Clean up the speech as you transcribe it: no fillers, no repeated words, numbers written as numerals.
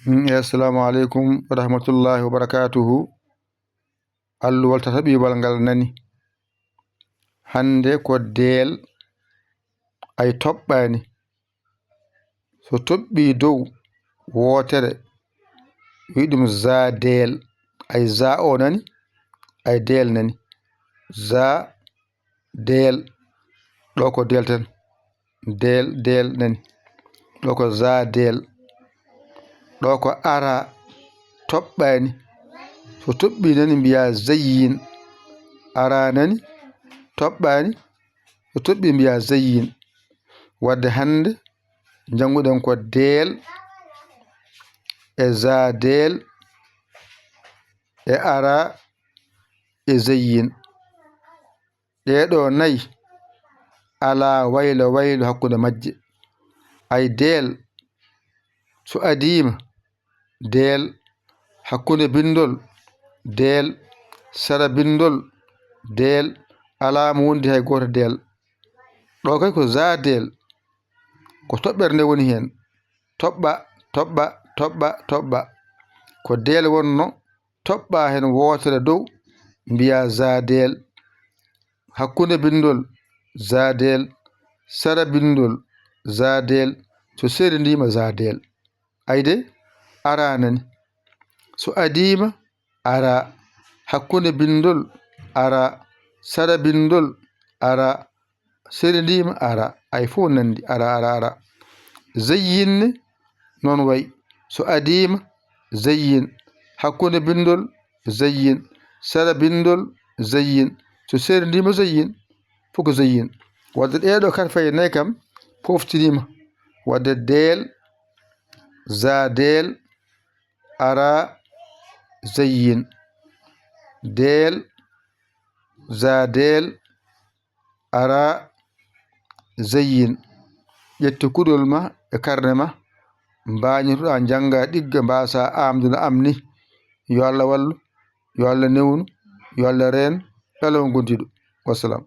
Assalamu alaikum wa rahmatullahi wa barakatuhu. Alluwal tataɓiwal ngal nani. Hande ko deel ay toɓɓani. So toɓɓi dow wotere wi ɗum za deel. Ay za o nani, ay deel nani. Za deel ɗo ko deel tan. Deel nani. Ɗo ko za deel. ɗo ko ara toɓɓani. So toɓɓi nani mbiya zayyin. Ara nani toɓɓani. So toɓɓi mbiya zayyin. Wadde hande janguɗen ko deel e za deel e ara e zayyin. Ɗeɗo nayi ala waylo hakkude majje. Ay deel so adima deel hakkunde bindol deel sara bindol deel ala mo wondi hay goto deel. Ɗo kay ko za deel ko toɓɓere nde woni hen. Toɓɓa ko deel wonno toɓɓa hen wotere dow mbiya za deel. Hakkunde bindol za deel sara bindol za deel so serindima za deel. Ayde ara nani. So adima ara hakkunde bindol ara sara bindol ara serindima ara. Ay fo nandi ara. Zayyinne non way. So adima zayyin hakkunde bindol zayyin sara bindol zayyin so serindima zayyin foko zayyin. Wadde ɗeɗo karfaye nayi kam poftinima. Wadde deel za deel ara zayyin. Deel za deel ara zayyin. ƴettu kuɗol ma e karne ma mbañitoɗa janga ɗigga mbasa amduno am ni. Yo Allah wallu, yo Allah newnu, yo Allah reeno, yo Allah won gontiɗo. Wassalam.